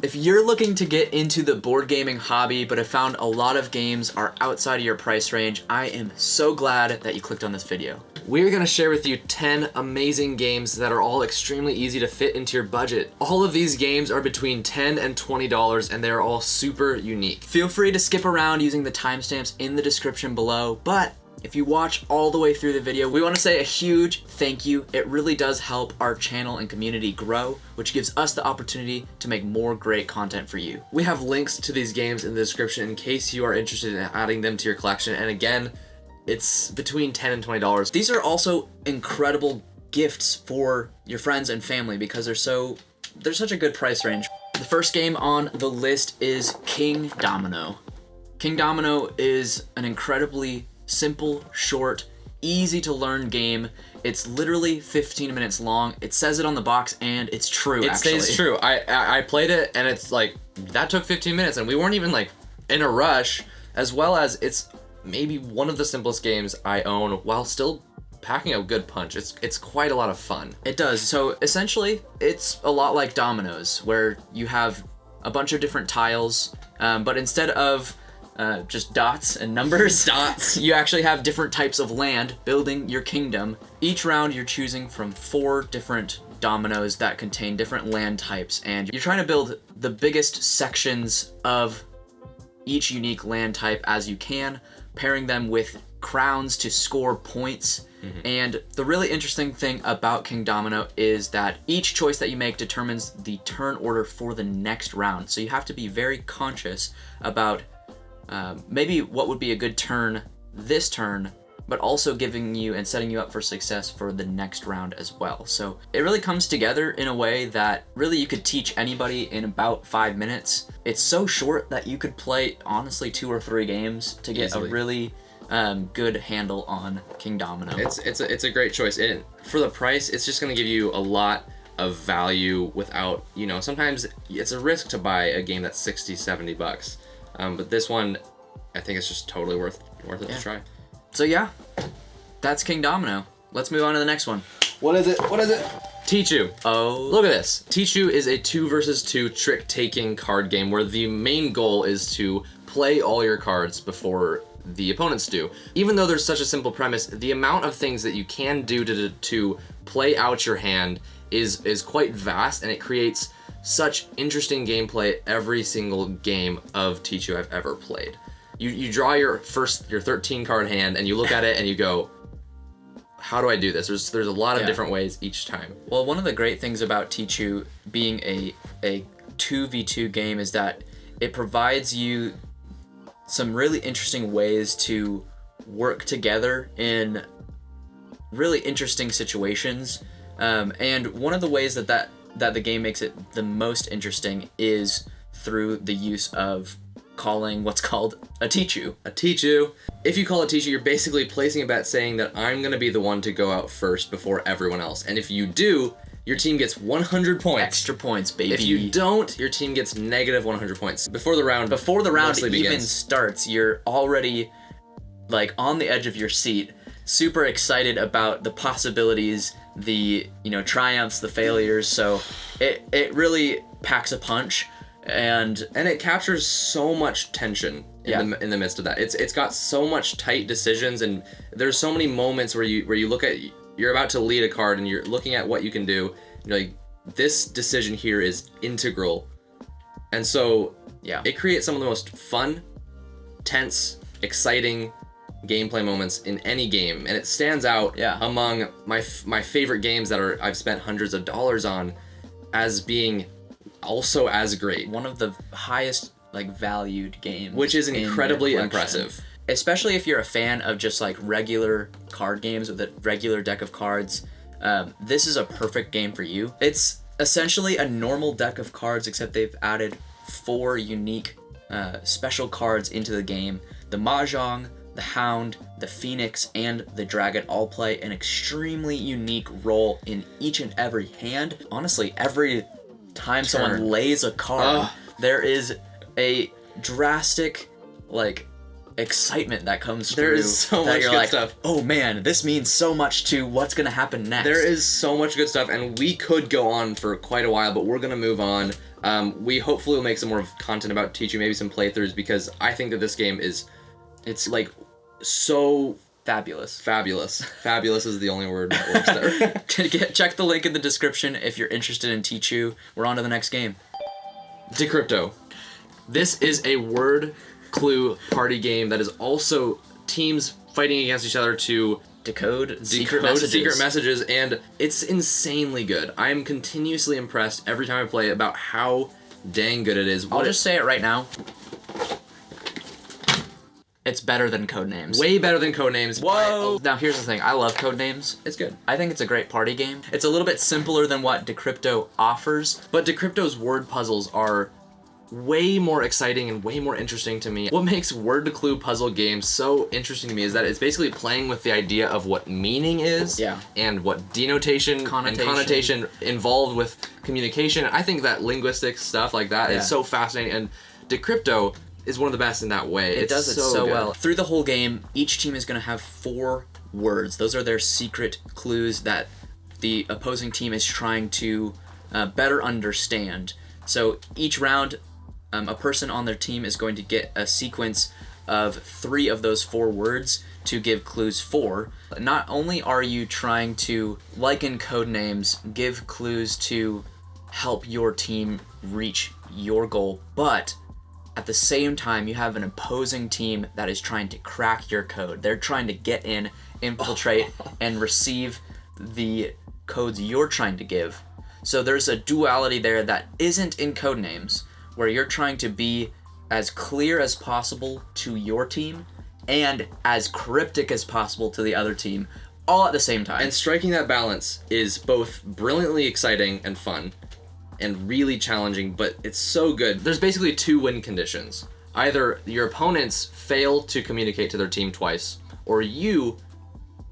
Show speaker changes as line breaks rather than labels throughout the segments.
If you're looking to get into the board gaming hobby but have found a lot of games are outside of your price range, I am so glad that you clicked on this video.
We're going to share with you 10 amazing games that are all extremely easy to fit into your budget. All of these games are between $10 and $20 and they're all super unique.
Feel free to skip around using the timestamps in the description below, but if you watch all the way through the video, we want to say a huge thank you. It really does help our channel and community grow, which gives us the opportunity to make more great content for you.
We have links to these games in the description in case you are interested in adding them to your collection. And again, it's between $10 and $20.
These are also incredible gifts for your friends and family because they're such a good price range. The first game on the list is Kingdomino. Kingdomino is an incredibly simple, short, easy to learn game. It's literally 15 minutes long. It says it on the box and it's true.
It stays true. I played it and it's like, that took 15 minutes and we weren't even like in a rush, as well as it's maybe one of the simplest games I own while still packing a good punch. It's quite a lot of fun.
It does. So essentially it's a lot like dominoes where you have a bunch of different tiles, but instead of just dots and numbers, you actually have different types of land building your kingdom. Each round you're choosing from 4 different dominoes that contain different land types, and you're trying to build the biggest sections of each unique land type as you can, pairing them with crowns to score points. And the really interesting thing about Kingdomino is that each choice that you make determines the turn order for the next round. So you have to be very conscious about maybe what would be a good turn this turn, but also giving you and setting you up for success for the next round as well. So it really comes together in a way that really you could teach anybody in about 5 minutes. It's so short that you could play honestly 2 or 3 games to get a really good handle on Kingdomino.
It's a great choice, and for the price, it's just going to give you a lot of value without, sometimes it's a risk to buy a game that's 60, 70 bucks. But this one, I think it's just totally worth it to try.
So yeah, that's Kingdomino. Let's move on to the next one.
What is it? Tichu.
Oh.
Look at this. Tichu is a 2 versus 2 trick-taking card game where the main goal is to play all your cards before the opponents do. Even though there's such a simple premise, the amount of things that you can do to play out your hand is quite vast, and it creates such interesting gameplay every single game of Tichu I've ever played. You draw your 13 card hand and you look at it and you go, how do I do this? There's a lot of different ways each time.
Well, one of the great things about Tichu being a 2v2 game is that it provides you some really interesting ways to work together in really interesting situations. And one of the ways that the game makes it the most interesting is through the use of calling what's called a Tichu.
A Tichu. If you call a Tichu, you're basically placing a bet saying that I'm going to be the one to go out first before everyone else. And if you do, your team gets 100 points.
Extra points, baby.
If you don't, your team gets negative 100 points. Before the round
even starts, you're already like on the edge of your seat, super excited about the possibilities, the triumphs, the failures. So it really packs a punch, and
it captures so much tension in the midst of that. It's got so much tight decisions, and there's so many moments where you look at, you're about to lead a card and you're looking at what you can do. You're like, this decision here is integral. And so it creates some of the most fun, tense, exciting gameplay moments in any game, and it stands out among my favorite games that I've spent hundreds of dollars on as being also as great.
One of the highest valued games,
which is incredibly impressive.
Especially if you're a fan of just regular card games with a regular deck of cards. This is a perfect game for you. It's essentially a normal deck of cards, except they've added 4 unique special cards into the game. The Mahjong, the Hound, the Phoenix, and the Dragon all play an extremely unique role in each and every hand. Honestly, every time someone lays a card, there is a drastic excitement that comes through.
There is so
that
much
you're
good
like,
stuff.
oh man, this means so much to what's gonna happen next.
There is so much good stuff, and we could go on for quite a while, but we're gonna move on. We hopefully will make some more content about Tichu, maybe some playthroughs, because I think that this game it's like so
fabulous.
Fabulous is the only word that works there.
Check the link in the description if you're interested in Tichu. We're on to the next game.
Decrypto. This is a word clue party game that is also teams fighting against each other to
Decode secret
messages, and it's insanely good. I am continuously impressed every time I play it about how dang good it is.
I'll just say it right now. It's better than Codenames.
Way better than Codenames.
Whoa! Now here's the thing. I love Codenames.
It's good.
I think it's a great party game. It's a little bit simpler than what Decrypto offers,
but Decrypto's word puzzles are way more exciting and way more interesting to me. What makes word clue puzzle games so interesting to me is that it's basically playing with the idea of what meaning is, and what denotation and connotation involved with communication. I think that linguistic stuff like that is so fascinating, and Decrypto is one of the best in that way.
It does it so well. Through the whole game, each team is going to have 4 words. Those are their secret clues that the opposing team is trying to better understand. So each round, a person on their team is going to get a sequence of 3 of those 4 words to give clues for. Not only are you trying to, like in Codenames, give clues to help your team reach your goal, but at the same time, you have an opposing team that is trying to crack your code. They're trying to get in, infiltrate, and receive the codes you're trying to give. So there's a duality there that isn't in Codenames, where you're trying to be as clear as possible to your team and as cryptic as possible to the other team, all at the same time.
And striking that balance is both brilliantly exciting and fun, and really challenging, but it's so good. There's basically 2 win conditions. Either your opponents fail to communicate to their team twice, or you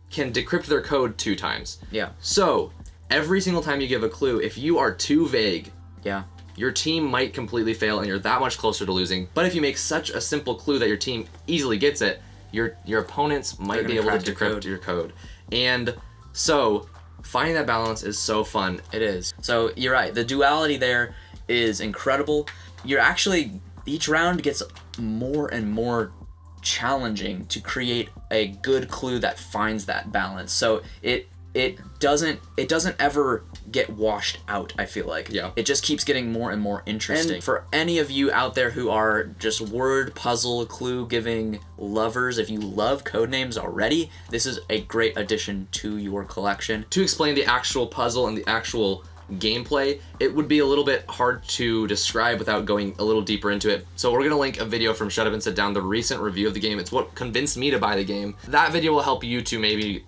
can decrypt their code 2 times.
Yeah.
So, every single time you give a clue, if you are too vague,
yeah,
your team might completely fail and you're that much closer to losing. But if you make such a simple clue that your team easily gets it, your opponents might be able to decrypt your code. And so, finding that balance is so fun.
It is. So you're right. The duality there is incredible. You're actually, each round gets more and more challenging to create a good clue that finds that balance. So it doesn't ever get washed out, I feel like.
Yeah.
It just keeps getting more and more interesting.
And
for any of you out there who are just word puzzle clue giving lovers, if you love Codenames already, this is a great addition to your collection.
To explain the actual puzzle and the actual gameplay, it would be a little bit hard to describe without going a little deeper into it. So we're gonna link a video from Shut Up and Sit Down, the recent review of the game. It's what convinced me to buy the game. That video will help you to maybe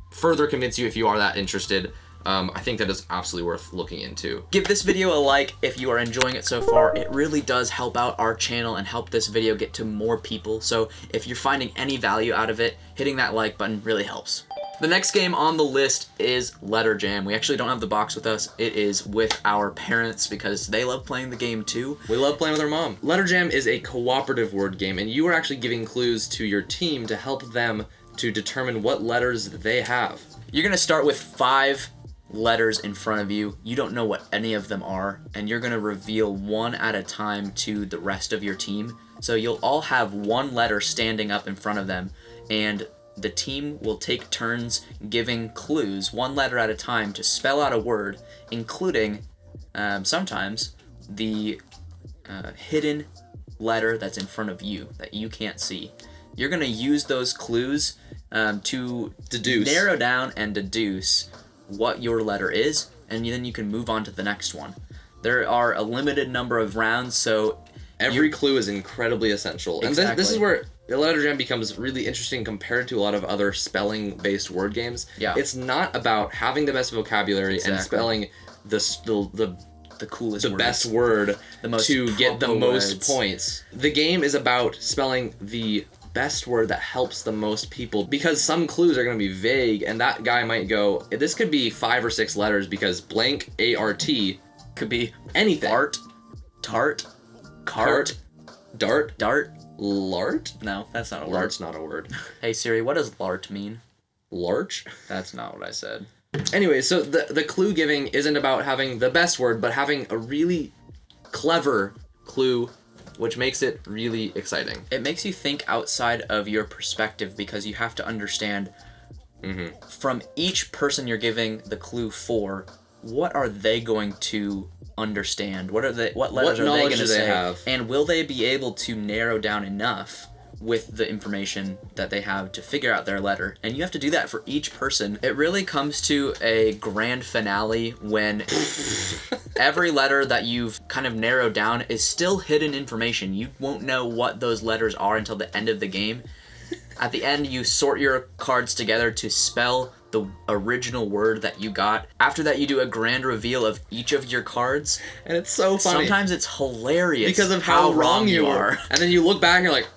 further convince you if you are that interested. I think that is absolutely worth looking into.
Give this video a like if you are enjoying it so far. It really does help out our channel and help this video get to more people. So if you're finding any value out of it, hitting that like button really helps. The next game on the list is Letter Jam. We actually don't have the box with us. It is with our parents because they love playing the game too.
We love playing with our mom. Letter Jam is a cooperative word game, and you are actually giving clues to your team to help them to determine what letters they have.
You're gonna start with 5 letters in front of you. You don't know what any of them are, and you're gonna reveal one at a time to the rest of your team. So you'll all have 1 letter standing up in front of them, and the team will take turns giving clues 1 letter at a time to spell out a word, including sometimes the hidden letter that's in front of you that you can't see. You're gonna use those clues to narrow down and deduce what your letter is, and then you can move on to the next one. There are a limited number of rounds, so
every clue is incredibly essential.
Exactly.
And this is where Letter Jam becomes really interesting compared to a lot of other spelling-based word games.
Yeah.
It's not about having the best vocabulary and spelling the
coolest words.
best word to get the most points. The game is about spelling the best word that helps the most people, because some clues are going to be vague, and that guy might go, this could be 5 or 6 letters because blank A-R-T
could be
anything.
Art, tart, cart,
dart,
dart,
Lart?
No, that's not a word.
Lart's not a word.
Hey Siri, what does lart mean?
Larch?
That's not what I said.
Anyway, so the clue giving isn't about having the best word, but having a really clever clue, which makes it really exciting.
It makes you think outside of your perspective because you have to understand from each person you're giving the clue for, what are they going to understand? What letters are they going to say?
Have?
And will they be able to narrow down enough with the information that they have to figure out their letter? And you have to do that for each person. It really comes to a grand finale when every letter that you've kind of narrowed down is still hidden information. You won't know what those letters are until the end of the game. At the end, you sort your cards together to spell the original word that you got. After that, you do a grand reveal of each of your cards.
And it's so funny.
Sometimes it's hilarious
because of how wrong you are. And then you look back and you're like,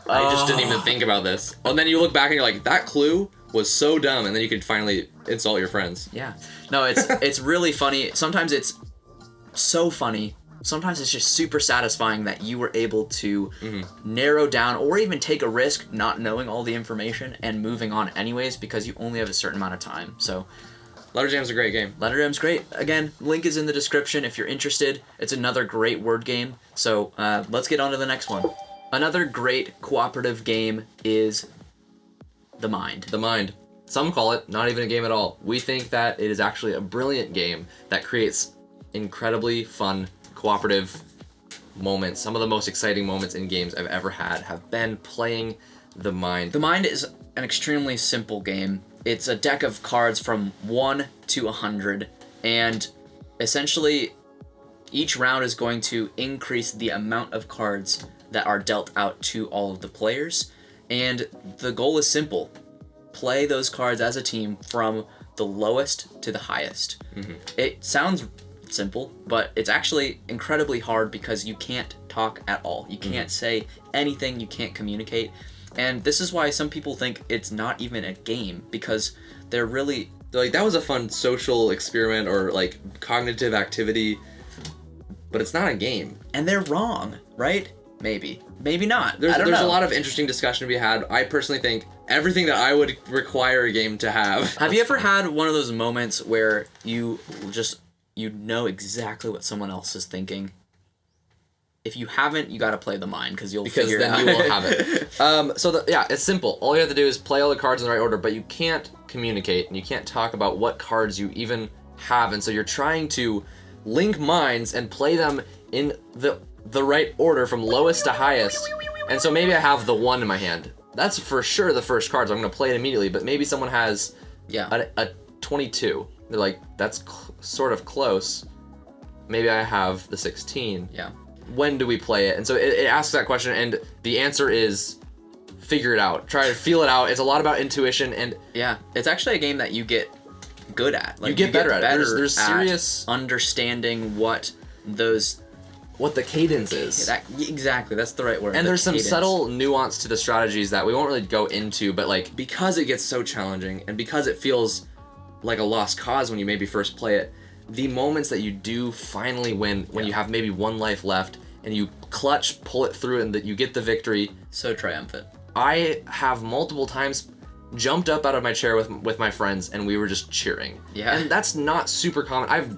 I just didn't even think about this. And then you look back and you're like, that clue was so dumb. And then you can finally insult your friends.
Yeah. No, it's really funny. Sometimes it's so funny. Sometimes it's just super satisfying that you were able to narrow down or even take a risk not knowing all the information and moving on anyways because you only have a certain amount of time. So
Letter Jam's a great game.
Letter Jam's great. Again, link is in the description if you're interested. It's another great word game. So let's get on to the next one. Another great cooperative game is The Mind.
The Mind. Some call it not even a game at all. We think that it is actually a brilliant game that creates incredibly fun cooperative moments. Some of the most exciting moments in games I've ever had have been playing The Mind.
The Mind is an extremely simple game. It's a deck of cards from 1 to 100, and essentially each round is going to increase the amount of cards that are dealt out to all of the players, and the goal is simple. Play those cards as a team from the lowest to the highest. It sounds simple, but it's actually incredibly hard because you can't talk at all. You can't say anything, you can't communicate. And this is why some people think it's not even a game, because they're
like, that was a fun social experiment or like cognitive activity, but it's not a game.
And they're wrong, right? Maybe not.
There's a lot of interesting discussion to be had. I personally think everything that I would require a game to have.
Have you ever had one of those moments where you know exactly what someone else is thinking? If you haven't, you gotta play The Mind because figure it out.
You will have it. It's simple. All you have to do is play all the cards in the right order, but you can't communicate and you can't talk about what cards you even have, and so you're trying to link minds and play them in the right order from lowest to highest. And so maybe I have the 1 in my hand. That's for sure the first card, so I'm gonna play it immediately. But maybe someone has a 22. They're like, that's sort of close. Maybe I have the 16.
Yeah.
When do we play it? And so it asks that question, and the answer is figure it out. Try to feel it out. It's a lot about intuition, and
yeah, it's actually a game that you get good at.
Like, you get better at it. There's serious
understanding what
the cadence is.
Exactly, that's the right word.
And there's some subtle nuance to the strategies that we won't really go into, but like, because it gets so challenging and because it feels like a lost cause when you maybe first play it, the moments that you do finally win, when you have maybe 1 life left and you clutch, pull it through, and that you get the victory.
So triumphant.
I have multiple times jumped up out of my chair with my friends and we were just cheering.
Yeah.
And that's not super common. I've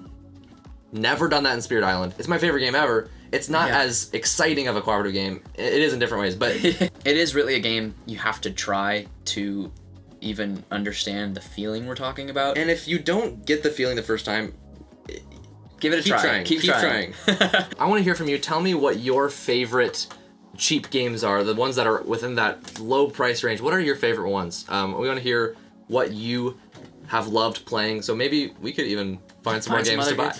never done that in Spirit Island. It's my favorite game ever. It's not as exciting of a cooperative game. It is in different ways, but
it is really a game you have to try to even understand the feeling we're talking about.
And if you don't get the feeling the first time,
give it a try.
Keep trying. I want to hear from you. Tell me what your favorite cheap games are, the ones that are within that low price range. What are your favorite ones? We want to hear what you have loved playing, so maybe we could even find some more games to buy.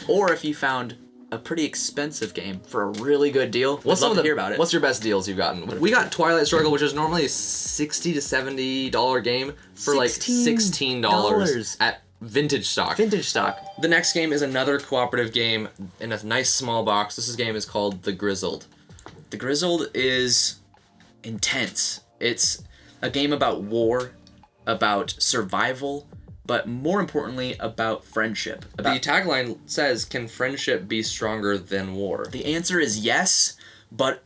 Or if you found a pretty expensive game for a really good deal, I'd love to hear about it.
What's your best deals you've gotten? We got Twilight Struggle, which is normally a $60 to $70 game for like $16 at Vintage Stock. The next game is another cooperative game in a nice small box. This game is called The Grizzled.
The Grizzled is intense. It's a game about war, about survival, but more importantly, about friendship.
The tagline says, "Can friendship be stronger than war?"
The answer is yes, but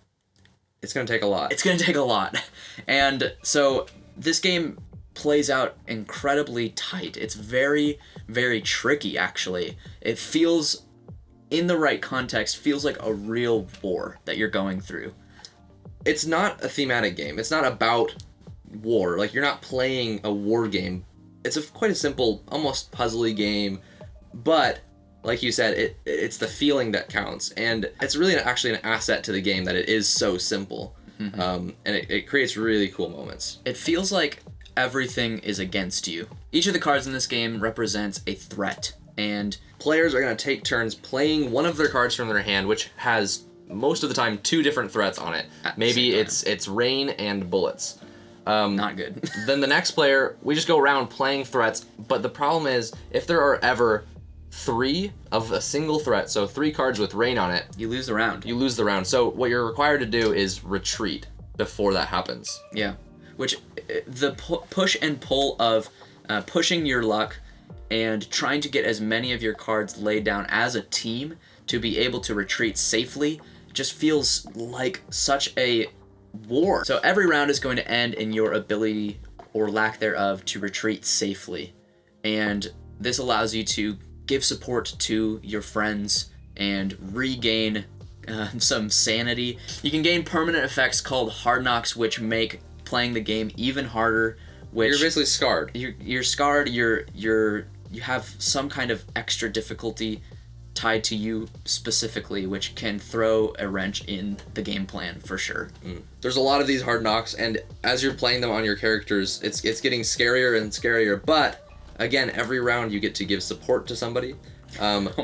It's going to take a lot.
It's going to take a lot. And so this game plays out incredibly tight. It's very, very tricky, actually. It feels, in the right context, feels like a real war that you're going through.
It's not a thematic game. It's not about war. Like, you're not playing a war game. It's quite a simple, almost puzzly game, but like you said, it's the feeling that counts, and it's really actually an asset to the game that it is so simple, and it creates really cool moments.
It feels like everything is against you. Each of the cards in this game represents a threat, and
players are going to take turns playing one of their cards from their hand, which has most of the time 2 different threats on it. Maybe it's rain and bullets.
Not good.
Then the next player, we just go around playing threats, but the problem is, if there are ever 3 of a single threat, so 3 cards with rain on it,
you lose the round.
You lose the round. So what you're required to do is retreat before that happens.
Yeah. Which, the push and pull of pushing your luck and trying to get as many of your cards laid down as a team to be able to retreat safely just feels like such a war. So every round is going to end in your ability or lack thereof to retreat safely. And this allows you to give support to your friends and regain some sanity. You can gain permanent effects called hard knocks, which make playing the game even harder. Which
you're basically scarred.
You're scarred. You have some kind of extra difficulty tied to you specifically, which can throw a wrench in the game plan for sure.
There's a lot of these hard knocks, and as you're playing them on your characters, it's getting scarier and scarier. But again, every round you get to give support to somebody.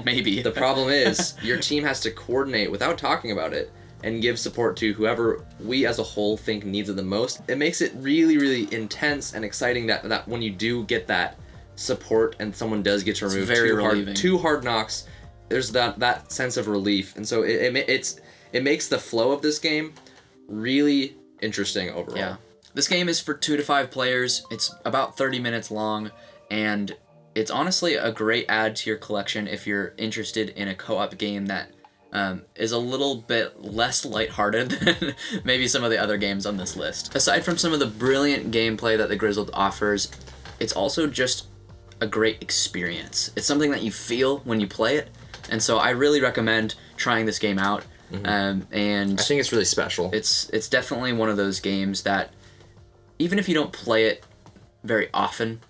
Maybe.
The problem is your team has to coordinate without talking about it and give support to whoever we as a whole think needs it the most. It makes it really, really intense and exciting that when you do get that support and someone does get to remove two hard knocks, there's that sense of relief. And so it makes the flow of this game really interesting overall.
Yeah. This game is for 2 to 5 players. It's about 30 minutes long, and it's honestly a great add to your collection if you're interested in a co-op game that is a little bit less lighthearted than maybe some of the other games on this list. Aside from some of the brilliant gameplay that the Grizzled offers, it's also just a great experience. It's something that you feel when you play it, and so I really recommend trying this game out. And
I think it's really special.
It's definitely one of those games that, even if you don't play it very often,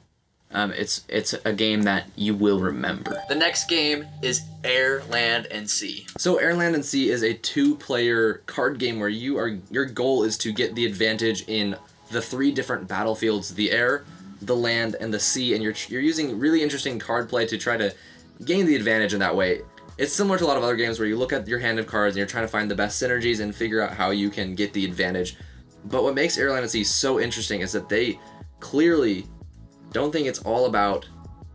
it's a game that you will remember. The next game is Air, Land, and Sea.
So Air, Land, and Sea is a 2-player card game where your goal is to get the advantage in the 3 different battlefields: the air, the land, and the sea, and you're using really interesting card play to try to gain the advantage in that way. It's similar to a lot of other games where you look at your hand of cards and you're trying to find the best synergies and figure out how you can get the advantage. But what makes Air, Land, and Sea so interesting is that they clearly don't think it's all about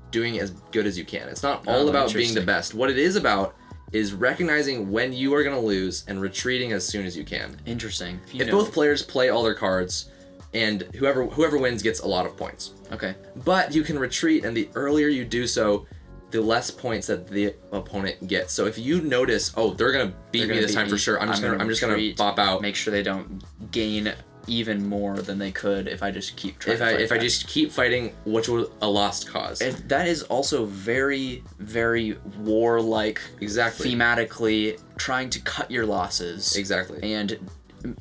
doing as good as you can. It's not all about being the best. What it is about is recognizing when you are going to lose and retreating as soon as you can.
Interesting.
If both players play all their cards, and whoever wins gets a lot of points.
Okay.
But you can retreat, and the earlier you do so, the less points that the opponent gets. So if you notice, oh, they're gonna beat me this time for sure, I'm just gonna pop out.
Make sure they don't gain even more than they could if I just keep trying.
If I just keep fighting, which was a lost cause.
And that is also very, very warlike.
Exactly.
Thematically, trying to cut your losses.
Exactly.
And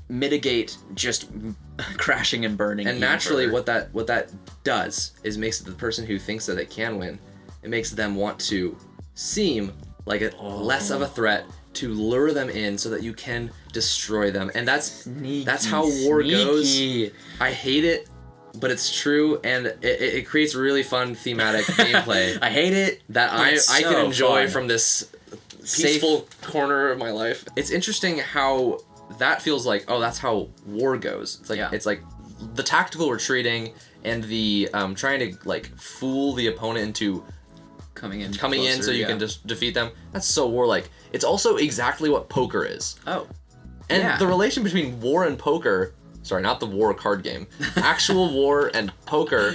mitigate just crashing and burning.
And naturally, what that does is makes the person who thinks that it can win, it makes them want to seem like less of a threat, to lure them in so that you can destroy them. And that's how war goes. I hate it, but it's true, and it creates really fun thematic gameplay.
I hate it
that I can enjoy from this peaceful corner of my life. It's interesting how that feels like, oh, that's how war goes. It's like the tactical retreating and the trying to like fool the opponent into coming in so you can just defeat them. That's so warlike. It's also exactly what poker is.
Oh.
And the relation between war and poker, sorry, not the war card game, actual war and poker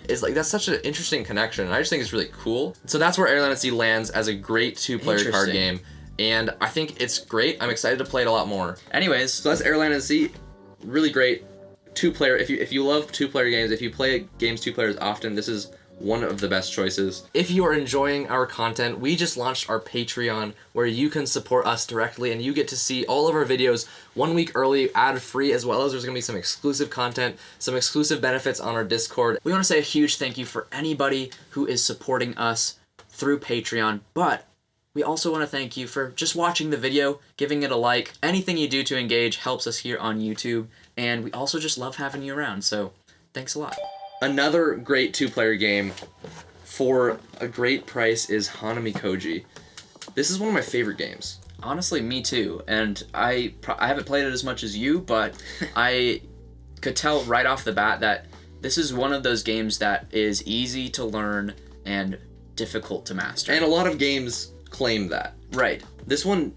is like, that's such an interesting connection, and I just think it's really cool. So that's where Air, Land, and Sea lands as a great 2-player card game. and I think it's great. I'm excited to play it a lot more.
Anyways,
So that's Airland and Sea. Really great. 2-player. If you love 2-player games, if you play games 2 players often, this is one of the best choices. If you are enjoying our content, we just launched our Patreon where you can support us directly and you get to see all of our videos 1 week early, ad-free, as well as there's going to be some exclusive content, some exclusive benefits on our Discord.
we want to say a huge thank you for anybody who is supporting us through Patreon, but we also want to thank you for just watching the video, giving it a like. Anything you do to engage helps us here on YouTube, and we also just love having you around, so thanks a lot.
Another great 2-player game for a great price is Hanamikoji. This is one of my favorite games.
Honestly, me too, and I haven't played it as much as you, but I could tell right off the bat that this is one of those games that is easy to learn and difficult to master.
And a lot of games claim that.
Right.
This one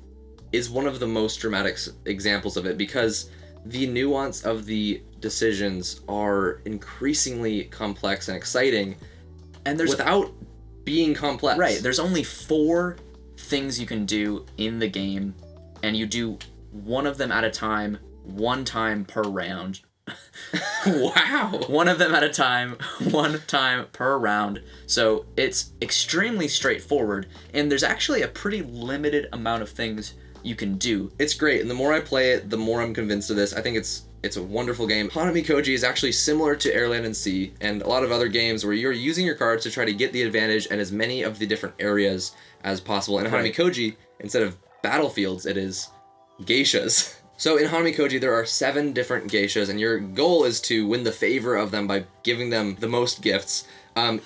is one of the most dramatic examples of it because the nuance of the decisions are increasingly complex and exciting,
And there's
without being complex.
Right, there's only 4 things you can do in the game, and you do one of them at a time, 1 time per round.
Wow.
One of them at a time, 1 time per round. So it's extremely straightforward, and there's actually a pretty limited amount of things you can do.
It's great, and the more I play it, the more I'm convinced of this. I think it's a wonderful game. Hanamikoji is actually similar to Airland and Sea and a lot of other games where you're using your cards to try to get the advantage in as many of the different areas as possible. In
Right.
Hanamikoji, instead of battlefields, it is geishas. So in Hanamikoji, there are 7 different geishas, and your goal is to win the favor of them by giving them the most gifts.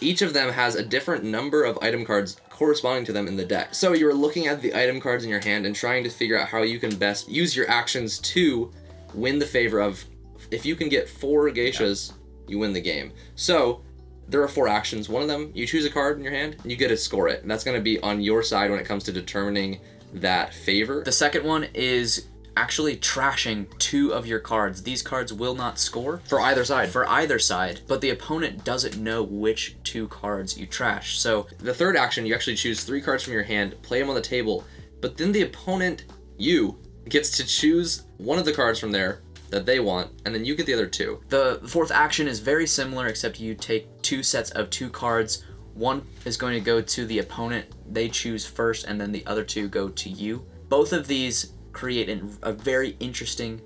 Each of them has a different number of item cards corresponding to them in the deck. So you're looking at the item cards in your hand and trying to figure out how you can best use your actions to win the favor of, if you can get 4 geishas, you win the game. So there are 4 actions. One of them, you choose a card in your hand and you get to score it. And that's going to be on your side when it comes to determining that favor.
The second one is actually trashing 2 of your cards. These cards will not score
For either side.
for either side, but the opponent doesn't know which 2 cards you trash. So
The third action, you actually choose 3 cards from your hand, play them on the table, but then the opponent, you, gets to choose one of the cards from there that they want, and then you get the other 2.
the fourth action is very similar, except you take 2 sets of 2 cards. One is going to go to the opponent, they choose first, and then the other 2 go to you. Both of these create a very interesting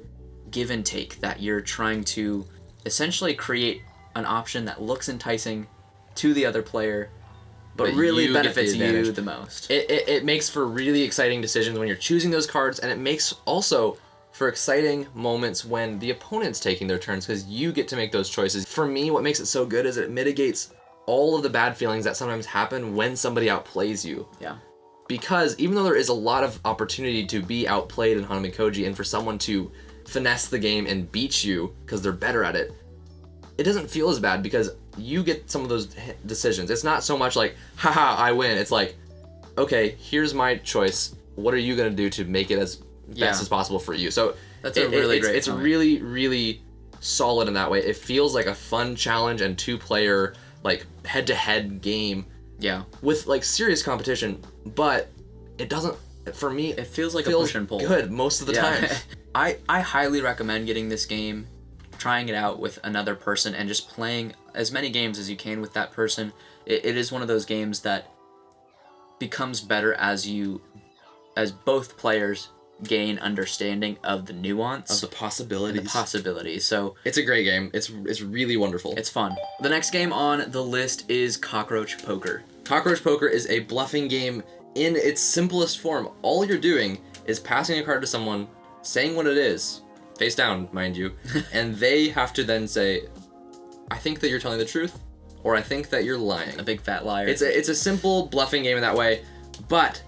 give and take that you're trying to essentially create an option that looks enticing to the other player, but really
you get the
benefits you
advantage.
the most.
It makes for really exciting decisions when you're choosing those cards, and it makes also for exciting moments when the opponent's taking their turns because you get to make those choices. For me, what makes it so good is it mitigates all of the bad feelings that sometimes happen when somebody outplays you.
Yeah.
Because even though there is a lot of opportunity to be outplayed in Hanamikoji and for someone to finesse the game and beat you because they're better at it, it doesn't feel as bad because you get some of those decisions. It's not so much like, haha, I win. It's like, okay, here's my choice. What are you going to do to make it as best as possible for you? So
That's a really great
it's
point.
really, really solid in that way. It feels like a fun challenge and 2-player, like, head-to-head game
Yeah.
with like serious competition, but it doesn't, for me,
It feels like a push and pull.
good most of the time.
I highly recommend getting this game, trying it out with another person, and just playing as many games as you can with that person. It is one of those games that becomes better as both players gain understanding of the nuance
Of the possibilities.
So
It's a great game. It's really wonderful.
it's fun. The next game on the list is Cockroach Poker.
Cockroach Poker is a bluffing game in its simplest form. All you're doing is passing a card to someone, saying what it is, face down, mind you, and they have to then say, I think that you're telling the truth, or I think that you're lying.
A big fat liar.
It's a simple bluffing game in that way, but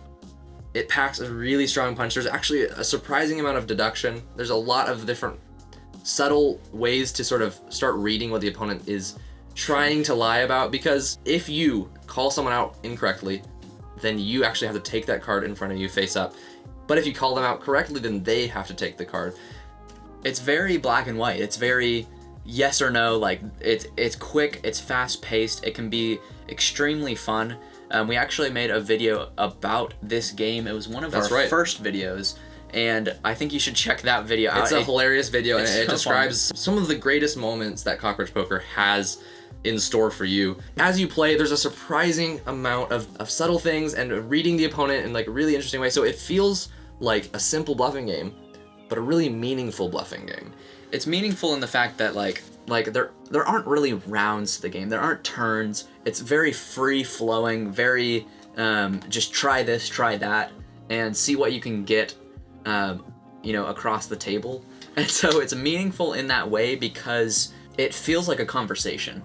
it packs a really strong punch. There's actually a surprising amount of deduction. There's a lot of different subtle ways to sort of start reading what the opponent is trying to lie about, because if you call someone out incorrectly, then you actually have to take that card in front of you face up. But if you call them out correctly, then they have to take the card.
It's very black and white. It's very yes or no. Like it's quick. It's fast paced. It can be extremely fun. We actually made a video about this game. It was one of our first videos, and I think you should check that video out.
It's a hilarious video, and it
so
describes some of the greatest moments that Cockroach Poker has in store for you. As you play, there's a surprising amount of subtle things and reading the opponent in like a really interesting way. So it feels like a simple bluffing game, but a really meaningful bluffing game.
It's meaningful in the fact that like there aren't really rounds to the game. There aren't turns. It's very free flowing, very just try this, try that, and see what you can get, across the table. And so it's meaningful in that way because it feels like a conversation.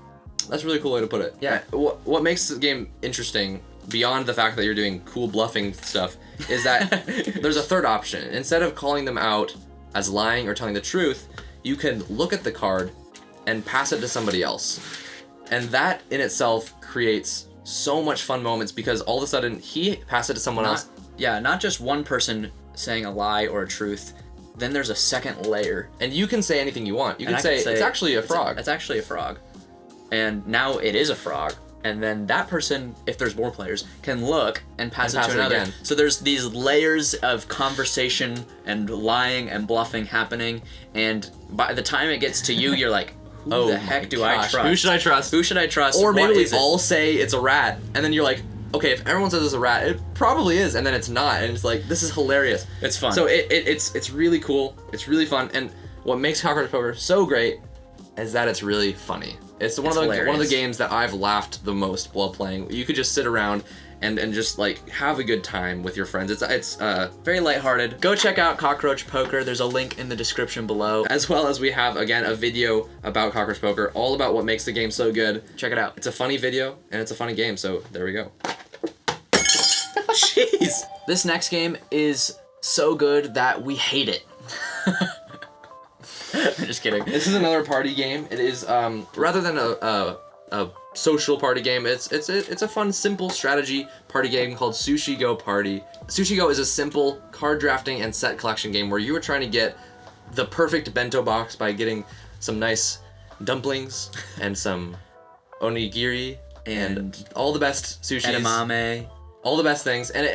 That's a really cool way to put it. Yeah. What makes the game interesting, beyond the fact that you're doing cool bluffing stuff, is that there's a third option. Instead of calling them out as lying or telling the truth, you can look at the card and pass it to somebody else. And that in itself creates so much fun moments because all of a sudden he passed it to someone else.
Yeah, not just one person saying a lie or a truth. Then there's a second layer.
And you can say anything you want. You can say, it's actually a frog.
It's actually a frog. And now it is a frog. And then that person, if there's more players, can look and pass it to another. Again. So there's these layers of conversation and lying and bluffing happening. And by the time it gets to you, you're like, who the heck do I trust?
Who should I trust?
Who should I trust?
Or maybe we all say it's a rat. And then you're like, okay, if everyone says it's a rat, it probably is. And then it's not. And it's like, this is hilarious.
It's fun.
So it's really cool. It's really fun. And what makes Cockroach Poker so great is that it's really funny. It's one of the games that I've laughed the most while playing. You could just sit around and just like have a good time with your friends. It's
very lighthearted. Go check out Cockroach Poker. There's a link in the description below.
As well as we have, again, a video about Cockroach Poker, all about what makes the game so good.
Check it out.
It's a funny video and it's a funny game, so there we go. Jeez!
This next game is so good that we hate it. I'm just kidding.
This is another party game. It is rather than a social party game, it's a fun, simple strategy party game called Sushi Go Party. Sushi Go is a simple card drafting and set collection game where you are trying to get the perfect bento box by getting some nice dumplings and some onigiri and all the best sushis.
Edamame.
All the best things, and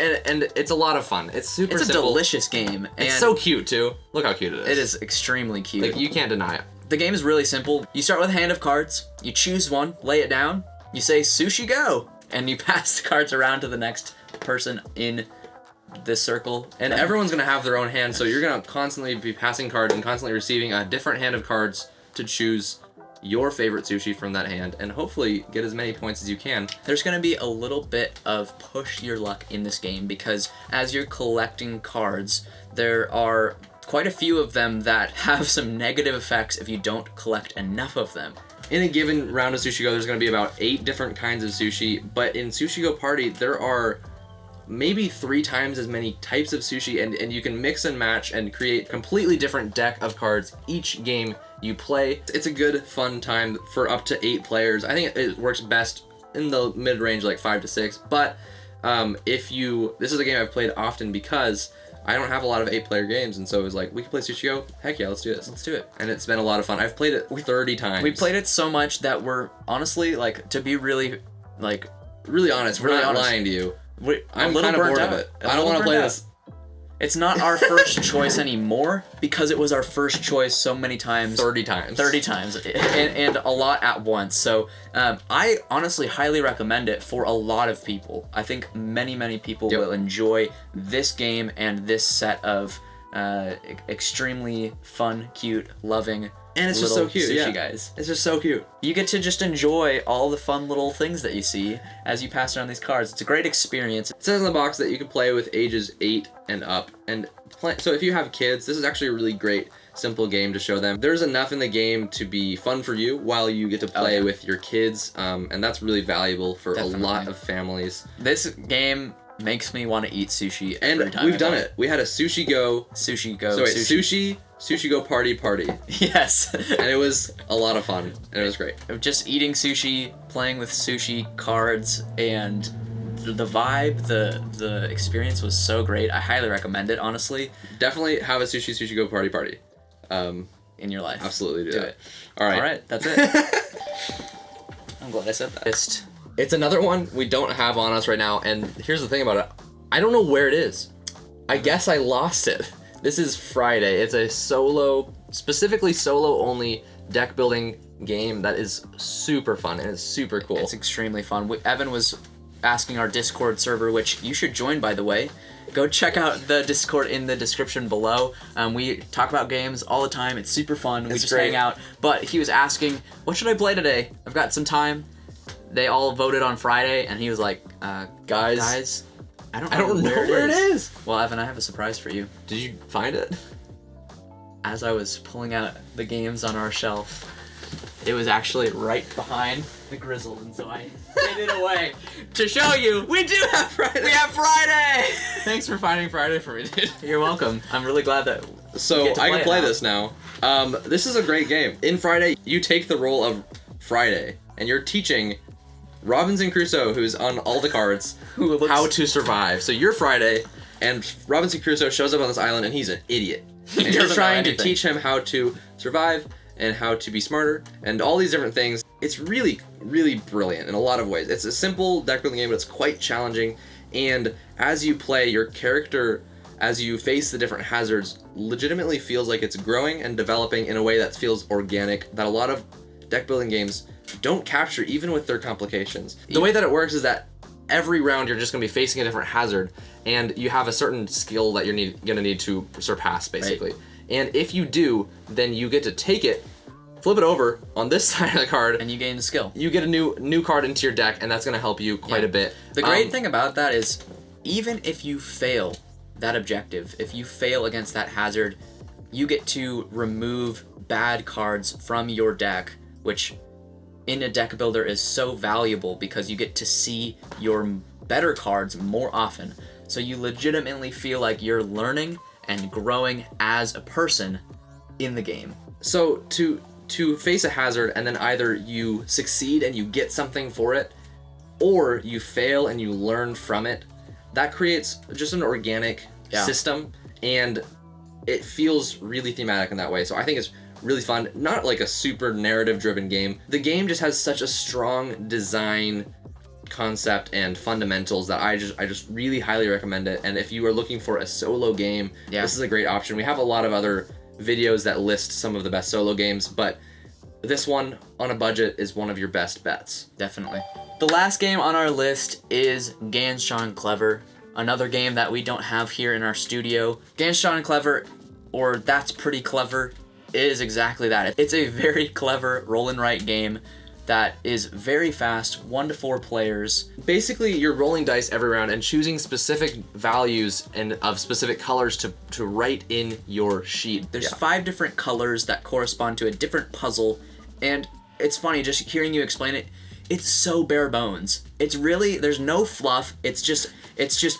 it's a lot of fun. It's super simple.
It's a delicious game. And
it's so cute, too. Look how cute it is.
It is extremely cute.
Like, you can't deny it.
The game is really simple. You start with a hand of cards, you choose one, lay it down, you say, Sushi Go! And you pass the cards around to the next person in this circle.
And everyone's gonna have their own hand, so you're gonna constantly be passing cards and constantly receiving a different hand of cards to choose your favorite sushi from that hand and hopefully get as many points as you can.
There's going to be a little bit of push your luck in this game because as you're collecting cards, there are quite a few of them that have some negative effects if you don't collect enough of them.
In a given round of Sushi Go, there's going to be about 8 different kinds of sushi, but in Sushi Go Party, there are maybe 3 times as many types of sushi, and you can mix and match and create a completely different deck of cards each game you play. It's a good, fun time for up to 8 players. I think it works best in the mid-range, like 5 to 6, but this is a game I've played often because I don't have a lot of 8-player games, and so it was like, we can play Sushi Go? Heck yeah, let's do this.
Let's do it.
And it's been a lot of fun. I've played it 30 times.
We played it so much that we're honestly, like, to be really
honest, we're not lying to you. I'm kind of bored of it. I don't want to play this.
It's not our first choice anymore because it was our first choice so many times.
30 times.
30 times. And a lot at once. So I honestly highly recommend it for a lot of people. I think many, many people will enjoy this game and this set of extremely fun, cute, loving,
and it's just so cute,
sushi guys.
It's just so cute.
You get to just enjoy all the fun little things that you see as you pass around these cards. It's a great experience.
It says in the box that you can play with ages 8 and up. And so if you have kids, this is actually a really great, simple game to show them. There's enough in the game to be fun for you while you get to play with your kids. And that's really valuable for a lot of families.
This game makes me want to eat sushi every time.
And we've done it. We had a Sushi Go.
Sushi Go.
So wait, Sushi Go Party.
Yes.
And it was a lot of fun, and it was great.
Just eating sushi, playing with sushi cards, and the vibe, the experience was so great. I highly recommend it, honestly.
Definitely have a Sushi Go Party.
In your life.
Absolutely do it. All right.
All right, that's it. I'm glad I said that. Just
It's another one we don't have on us right now, and here's the thing about it. I don't know where it is. I guess I lost it. This is Friday. It's a specifically solo-only deck-building game that is super fun and it's super cool.
It's extremely fun. Evan was asking our Discord server, which you should join, by the way. Go check out the Discord in the description below. We talk about games all the time. It's super fun. We just hang out. But he was asking, what should I play today? I've got some time. They all voted on Friday, and he was like, guys, I don't know where it is. Well, Evan, I have a surprise for you.
Did you find it?
As I was pulling out the games on our shelf, it was actually right behind the Grizzled, and so I hid it away to show you. We do have Friday. We have Friday.
Thanks for finding Friday for me, dude.
You're welcome. I'm really glad that.
So I can play this now. This is a great game. In Friday, you take the role of Friday, and you're teaching Robinson Crusoe, who's on all the cards, how to survive. So you're Friday, and Robinson Crusoe shows up on this island, and he's an idiot. And you're trying to teach him how to survive and how to be smarter and all these different things. It's really, really brilliant in a lot of ways. It's a simple deck building game, but it's quite challenging. And as you play, your character, as you face the different hazards, legitimately feels like it's growing and developing in a way that feels organic, that a lot of deck building games don't capture, even with their complications. The way that it works is that every round you're just going to be facing a different hazard, and you have a certain skill that you're going to need to surpass, basically. Right. And if you do, then you get to take it, flip it over on this side of the card,
and you gain the skill.
You get a new card into your deck, and that's going to help you quite a bit.
The great thing about that is, even if you fail that objective, if you fail against that hazard, you get to remove bad cards from your deck, which in a deck builder is so valuable because you get to see your better cards more often. So you legitimately feel like you're learning and growing as a person in the game.
So to face a hazard, and then either you succeed and you get something for it, or you fail and you learn from it, that creates just an organic system, and it feels really thematic in that way. So I think it's really fun. Not like a super narrative driven game. The game just has such a strong design concept and fundamentals that I just really highly recommend it. And if you are looking for a solo game, this is a great option. We have a lot of other videos that list some of the best solo games, but this one on a budget is one of your best bets.
Definitely. The last game on our list is Ganz Clever, another game that we don't have here in our studio. Ganz Clever, or That's Pretty Clever, is exactly that. It's a very clever roll and write game that is very fast, 1 to 4 players.
Basically, you're rolling dice every round and choosing specific values and of specific colors to write in your sheet.
There's 5 different colors that correspond to a different puzzle, and it's funny just hearing you explain it. It's so bare bones. It's really, there's no fluff. It's just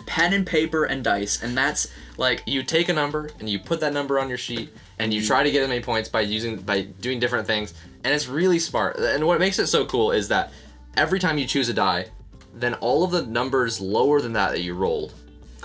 pen and paper and dice, and that's like,
you take a number and you put that number on your sheet and you try to get as many points by doing different things, and it's really smart. And what makes it so cool is that every time you choose a die, then all of the numbers lower than that you rolled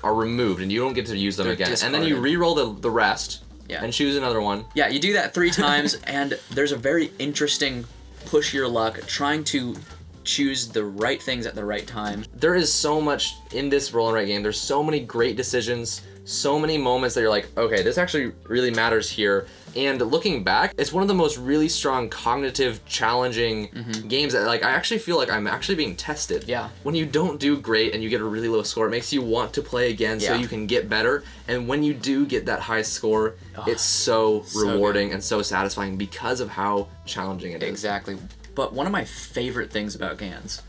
are removed and you don't get to use them again.
Discarded.
And then you re-roll the rest and choose another one.
Yeah, you do that 3 times, and there's a very interesting push your luck, trying to choose the right things at the right time.
There is so much in this roll and write game. There's so many great decisions, so many moments that you're like, okay, this actually really matters here. And looking back, it's one of the most really strong cognitive, challenging games that, like, I actually feel like I'm actually being tested.
Yeah.
When you don't do great and you get a really low score, it makes you want to play again so you can get better. And when you do get that high score, it's so rewarding and so satisfying because of how challenging it is.
Exactly. But one of my favorite things about Ganz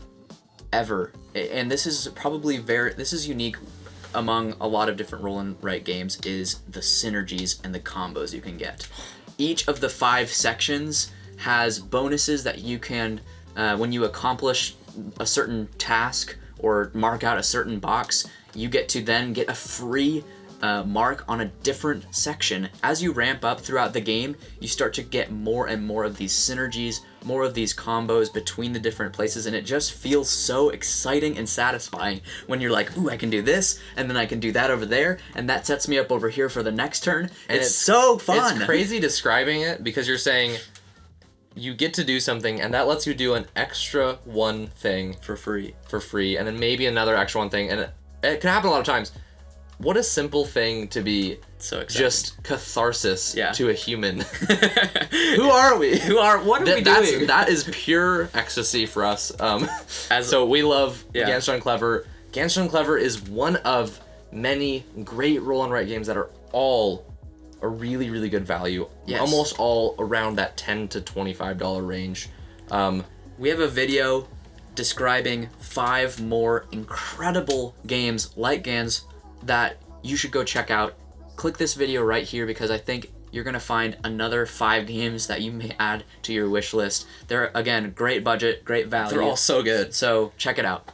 ever, and this is probably this is unique among a lot of different roll and write games, is the synergies and the combos you can get. Each of the 5 sections has bonuses that you can, when you accomplish a certain task or mark out a certain box, you get to then get a free mark on a different section. As you ramp up throughout the game, you start to get more and more of these synergies, more of these combos between the different places, and it just feels so exciting and satisfying when you're like, ooh, I can do this, and then I can do that over there, and that sets me up over here for the next turn. And it's so fun.
It's crazy describing it because you're saying, you get to do something, and that lets you do an extra one thing
For free.
and then maybe another extra one thing, and it can happen a lot of times. What a simple thing to be.
So exciting.
Just catharsis to a human.
Who are we? What are we doing?
That is pure ecstasy for us. So we love Ganz Clever. Ganz Clever is one of many great roll and write games that are all a really, really good value.
Yes.
Almost all around that $10 to $25 range.
We have a video describing 5 more incredible games like Ganz that you should go check out. Click this video right here because I think you're going to find another 5 games that you may add to your wish list. They're, again, great budget, great value.
They're all so good.
So check it out.